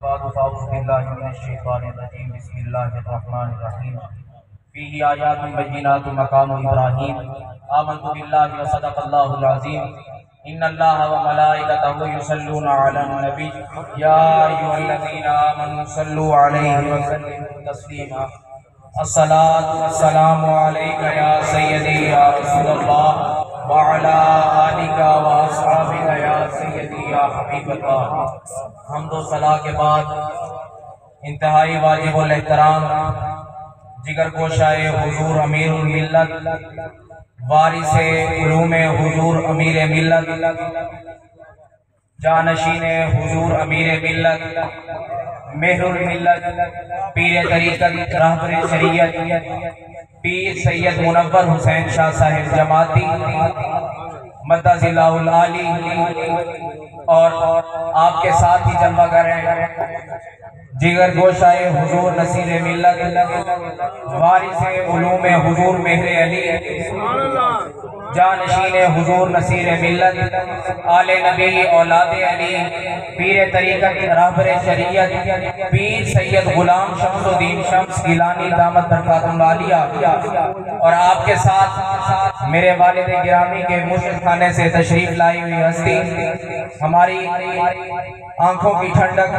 बिस्मिल्लाहिर्रहमानिर्रहीम फीही आयातुन बय्यिनातुन मक़ामु इब्राहीम आमन्तु बिल्लाहि व सदक़ल्लाहुल अज़ीम इन्नल्लाहा व मलाइकतहु युसल्लूना अलन नबी या अय्युहल्लज़ीना आमनू सल्लू अलैहि व सल्लिमू तस्लीमा अस्सलातु वस्सलामु अलैका या सय्यदी या रसूलल्लाह व अला आलिका व अस्हाबिका या सय्यदी या हबीबल्लाह। हम्दो सलाह के बाद इंतहाई वाजिबुल एहतराम जिगर गोशाए हुजूर अमीरुल मिल्लत वारिसे उलूमे हुजूर अमीर मिल्लत जानशीने हुजूर अमीर मिल्लत मेहरुल मिल्लत पीर तरीक़त रहबर शरीयत पीर सैयद मुनव्वर हुसैन शाह साहिब जमाती मद्दज़िल्लाहुल आली और आपके साथ ही जलवा करें जिगर गोशाए हुजूर नसीर मिल्लत वारिसे उलूमे हुजूर मेहरे अली जानशीने हुजूर नसीर मिल्लत आले नबी औलादे अली पीर तरीक़त रहबर शरीयत पीर सैयद गुलाम शम्सुद्दीन शम्स गिलानी दामत बरकातुहुल आलिया और आपके साथ मेरे वालिद गिरामी के मुर्शिद खाने से तशरीफ लाई हुई हस्ती हमारी आंखों की ठंडक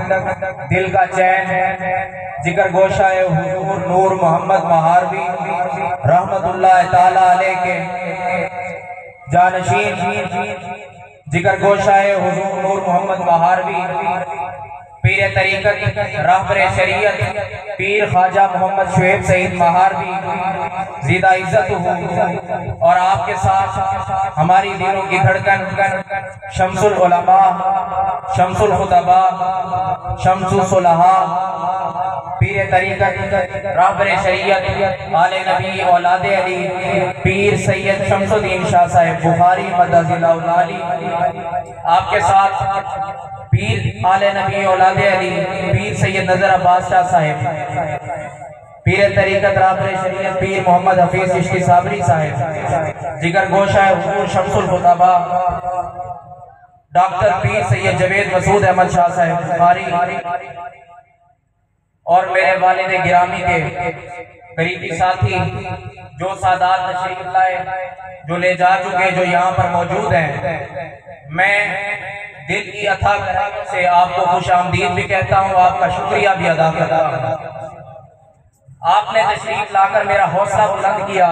दिल का चैन जिगर गोशाए हुजूर नूर मोहम्मद महारवी रहमतुल्लाह ताला अलैह के जानशीन जिगर गोशाए हुजूर नूर मोहम्मद महारवी पीर तरीक़त रहबर शरीयत पीर ख्वाजा मोहम्मद शुएब सईद महारवी ज़िदा इज्जत हो और आपके साथ हमारी दिलों की धड़कन शम्सुल उलमा शम्सुल खुतबा शम्सुल सुलहा पीर तरीक़त रहबर शरीयत आले नबी औलादे अली पीर सैयद शम्सुद्दीन शाह साहिब बुखारी मद्दज़िल्लाहुल आली आपके साथ पीर आले नबी औलादे अली पीर सैयद नजर अब्बास शाह साहिब पीर तरीक़त रहबर शरीयत पीर मोहम्मद हफीज चिश्ती साबरी साहिब जिगर गोशा हुजूर शम्सुल खुतबा डॉक्टर पीर सैयद जवेद मसूद अहमद शाह साहिब बुखारी और मेरे वालिद गिरामी के करीबी साथी जो सादात तशरीफ लाए जो ले जा चुके जो यहाँ पर मौजूद हैं, मैं दिल की अथाह गहराइयों से आपको खुश आमदीद भी कहता हूँ, आपका शुक्रिया भी अदा करता हूँ। आपने तशरीफ लाकर मेरा हौसला बुलंद किया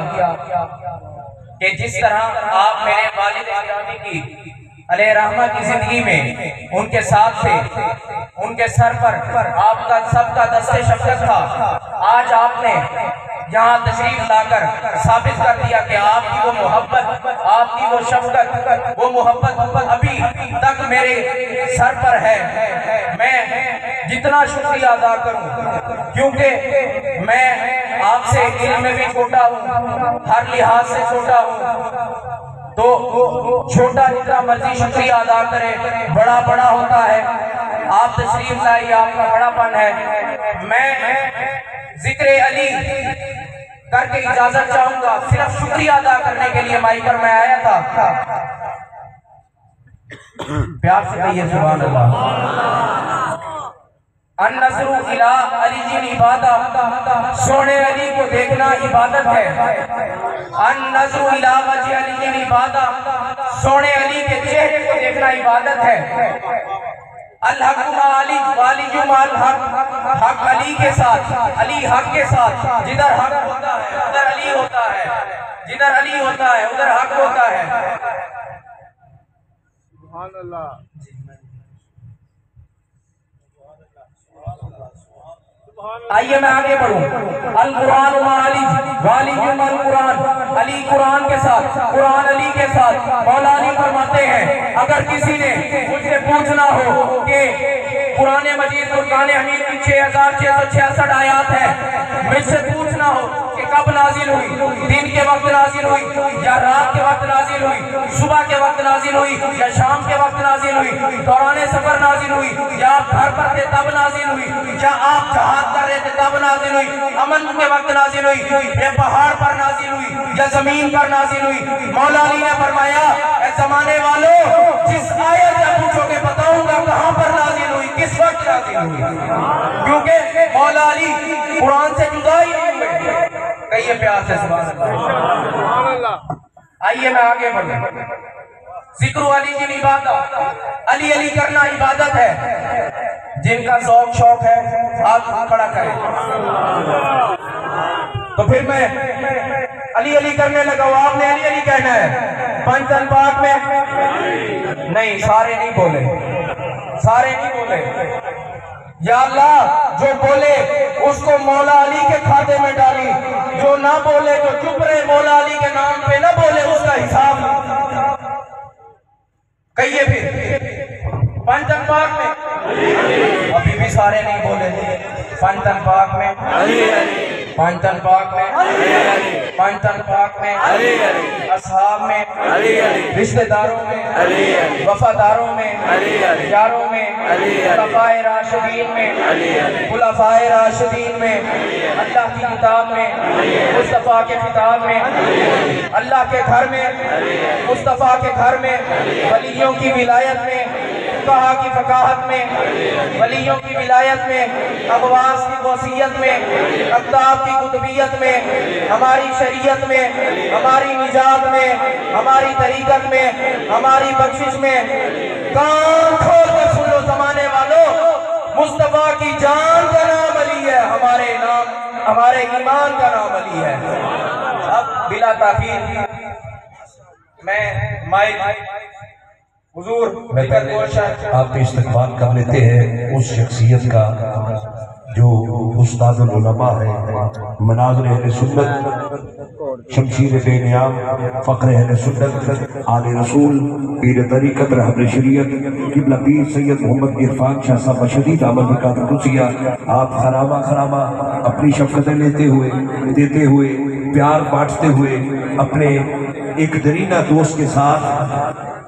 कि जिस तरह आप मेरे वालिद गिरामी की अलैहि रहमा की जिंदगी में उनके साथ थे, उनके सर पर आपका सबका दस्ते शफ़क़त था। आज आपने यहाँ तशरीफ लाकर साबित कर दिया कि आपकी वो मोहब्बत, आपकी वो शफ़क़त, वो मोहब्बत अभी तक मेरे सर पर है। मैं जितना शुक्रिया अदा करूँ, क्योंकि मैं आपसे इल्म में भी छोटा हूँ, हर लिहाज से छोटा हूँ, तो छोटा जितना मर्जी शुक्रिया अदा करे बड़ा बड़ा होता है। आप तशरीफ लाइए, आपका बड़ापन है। मैं जिक्र अली करके इजाजत चाहूंगा, सिर्फ शुक्रिया अदा करने के लिए माइक पर मैं आया था। प्यार से कहिए सुभान अल्लाह। अन्नज़्रु इला अली जी इबादत, सोने अली को देखना इबादत है। अन्नज़्रु इला वजह अली जी इबादत, सोने अली के चेहरे को देखना इबादत है। अल हक मा अली वाली जुमाल हक, हक अली के साथ, अली हक के साथ। जिधर हक होता है उधर अली होता है, जिधर अली होता है उधर हक होता है। सुभान अल्लाह। आइए मैं आगे बढ़ूं। अल कुरान अली वाली जुमल कुरान, अली कुरान के साथ, कुरान अली के साथ। मौला अली फरमाते हैं, अगर किसी ने मुझसे पूछना हो कि कुरान मजीद फुरकान हमीद की 6666 आयात है, मुझसे पूछना हो कि कब नाजिल हुई, दिन के वक्त नाजिल हुई या रात के वक्त नाजिल हुई, सुबह के वक्त नाजिल हुई या शाम के वक्त नाजिल हुई, दौराने सफर नाजिल हुई या आप घर पर थे तब नाजिल हुई, या आप जहाज कर रहे थे तब नाजिल हुई, अमन के वक्त नाजिल हुई, या पहाड़ पर नाजिल हुई या जमीन पर नाजिल हुई। मौला अली ने फरमाया, ऐ जमाने वालों, जिस आयत से पूछोगे बताऊंगा कहां पर नाजिल हुई, किस इस वक्त नाज़िल हुई, क्योंकि मौला अली कुरान से जुदा ही नहीं हुए। कहिए प्यार से सुभान अल्लाह। आइए मैं आगे बढ़ूं। जिक्र अली की इबादत, अली अली करना इबादत है। जिनका शौक शौक है हाथ खड़ा करें। तो फिर मैं अली अली करने लगा, आपने अली अली कहना है। पंचतन पाक में नहीं, सारे नहीं बोले, सारे नहीं बोले। या अल्लाह जो बोले उसको मौला अली के खाते में डाली, जो ना बोले, जो चुप रहे, मौला अली के नाम पे ना बोले, उसका हिसाब। कहिए फिर पंचतन पाक में, अभी भी सारे नहीं बोले। पंचतन पाक में, पंचतन पाक में, पंचतन पाक में, असहाब में, रिश्तेदारों में, वफादारों में, यारों में, खुलफाए राशिदीन में, खुलफाए राशिदीन में, अल्लाह की किताब में, मुस्तफा के किताब में, अल्लाह के घर में, मुस्तफा के घर में, वलियों की विलायत में, कहा की फकाहत में, वलियों की विलायत में, अगवास की वसीयत में, अक्ताब की कुतुबियत में, हमारी शरीयत में, हमारी निजात में, हमारी तरीकत में, हमारी बख्शिश में। कान खोल कर सुन लो जमाने वालों, मुस्तफा की जान का नाम अली है, हमारे नाम, हमारे ईमान का नाम अली है। अब बिला ताखीर मैं माइक हुजूर आपके इस्तकबाल कर लेते हैं उस शख्सियत का जो उस्तादुल उलमा है, मनाज़िर अहले सुन्नत, शमशीर बेनियाम, फ़ख्र अहले सुन्नत, आले रसूल, पीर तरीक़त, रहबर शरीयत, क़िबला पीर सैयद मोहम्मद इरफान शाह साहब बशदीद अमल बरकात कुसिया। आप खरामा खरामा अपनी शफ़क़तें देते हुए, प्यार बांटते हुए, अपने एक दरीना दोस्त के साथ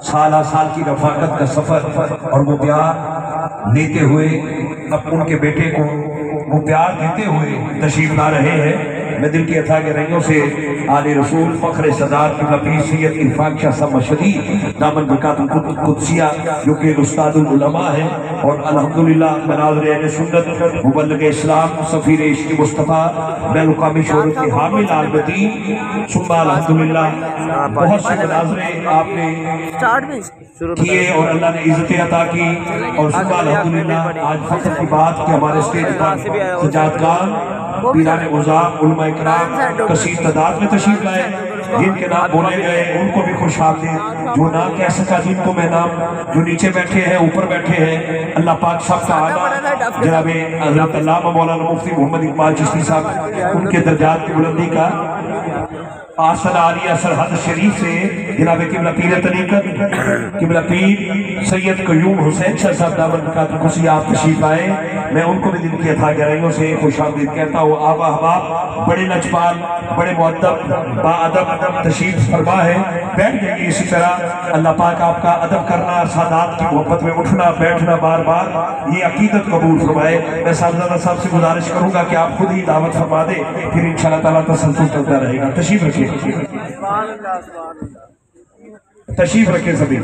साल की रफाकत का सफर और वो प्यार लेते हुए अब उनके बेटे को वो प्यार देते हुए तशरीफ ला रहे हैं। मैं दिल की अथा गहराइयों से आले रसूल फ़ख्र सदार क़िबला पीर सैयद इरफान शाह साहब मशदी दामन बरकातुल कुद्सिया, जो कि उस्तादुल उलमा है और अल्हम्दुलिल्लाह मनाज़िर अहले सुन्नत, मुबल्लिग़ इस्लाम, सफ़ीर इश्क़ मुस्तफ़ा, बैनुल-मुक़ामी शोहरत के हामिल आल-बदीन। सुम्मा अल्हम्दुलिल्लाह बहुत से मनाज़िर आपने किए और अल्लाह ने इज़्ज़तें अता की। और सुम्मा अल्हम्दुलिल्लाह आज फ़ख्र की बात कि हमारे स्टेज पर सज्जाद खान, पीराने उज़ाम, उलमा इकराम कसीर तादाद में तशरीफ लाए। जिनके नाम बोले गए उनको भी खुश आमदीद, जो ना कह सका जिनको मैं नाम, जो नीचे बैठे हैं, ऊपर बैठे हैं, अल्लाह पाक सबका आला जनाब हज़रत अल्लामा मौलाना मुफ्ती मोहम्मद इकबाल चिश्ती साहब, उनके दर्जात की बुलंदी का आसला आलिया सरहद शरीफ से जनाब क़िबला पीर तरीक़त, क़िबला पीर सैयद क़य्यूम हुसैन शाह साहब दामन बरकातुल कुसिया आप तशरीफ आए। मैं उनको भी दिल की अथा गहराइयों से खुश आमदीद कहता हूँ। आप अहबाब बड़े लजपाल, बड़े मुअद्दब, बाअदब तशरीफ फरमा है, बैठ जाइए इसी तरह। अल्लाह पाक आपका अदब करना, सादात की मोहब्बत में उठना बैठना बार बार, ये अकीदत कबूल फरमाए। मैं साहबजादा साहब से गुजारिश करूँगा कि आप खुद ही दावत फरमा दे, फिर इंशाअल्लाह ताला तसल्सल चलता रहेगा। तशरीफ रखिए, तशरीफ रखे सभी।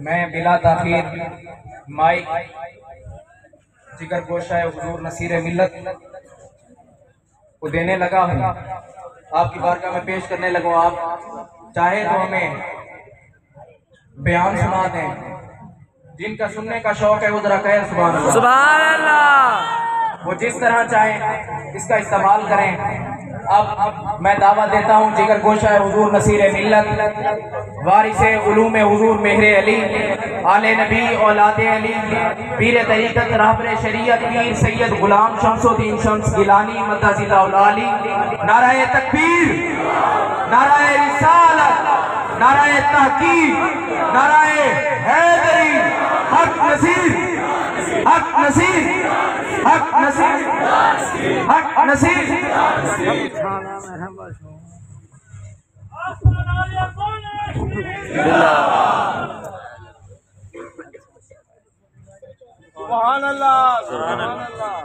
मैं बिला ताखीर माइक जिगर गोशा हुजूर नसीर मिल्लत को देने लगा हूँ, आपकी बारगाह में पेश करने लगा। आप चाहे तो हमें बयान सुना दें, जिनका सुनने का शौक है वो जरा कहे सुभान अल्लाह, सुभान अल्लाह। वो जिस तरह चाहे इसका इस्तेमाल करें। अब मैं दावा देता हूँ जिगर गोशा हुजूर नसीर मिल्लत, वारिसे उलूम हुजूर मेहरे अली, आले नबी औलादे अली, पीर तरीक़त रहबर शरीयत पीर सैयद गुलाम शमसुद्दीन शम्स गिलानी मद्दाजिल्लाहुल-आली। नाराए तकबीर, नाराए रिसालत, नाराए तहकीक, नाराए हैदरी, हक नसीर, हक नसीर, हक नसीर, हक नसीर। सुभान अल्लाह, सुभान अल्लाह।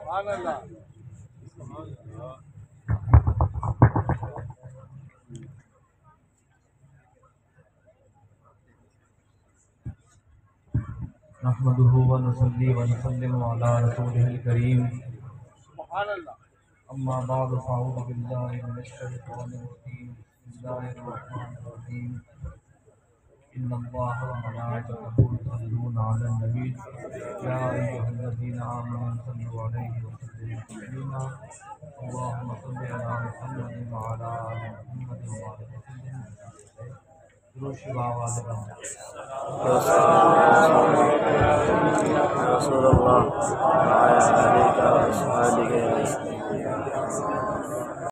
सुभान अल्लाह। नहमदुहु व नुसल्ली व नुसल्लिमु अला रसूलिहिल करीम। सुभान अल्लाह। अम्मा बाद फ़अऊज़ु बिल्लाहि मिनश शैतानिर रजीम। बिस्मिल्लाहिर रहमानिर रहीम। इन्नल्लाहा व मलाइकतहु युसल्लूना अलन नबी या अय्युहल्लज़ीना आमनू सल्लु अलैहि व सल्लिमू तस्लीमा। अल्लाहुम्मा सल्लि अला मुहम्मदिन व अला आलि मुहम्मद व बारिक वसल्लिम। दुरूद आवाज़ रसूलुल्लाह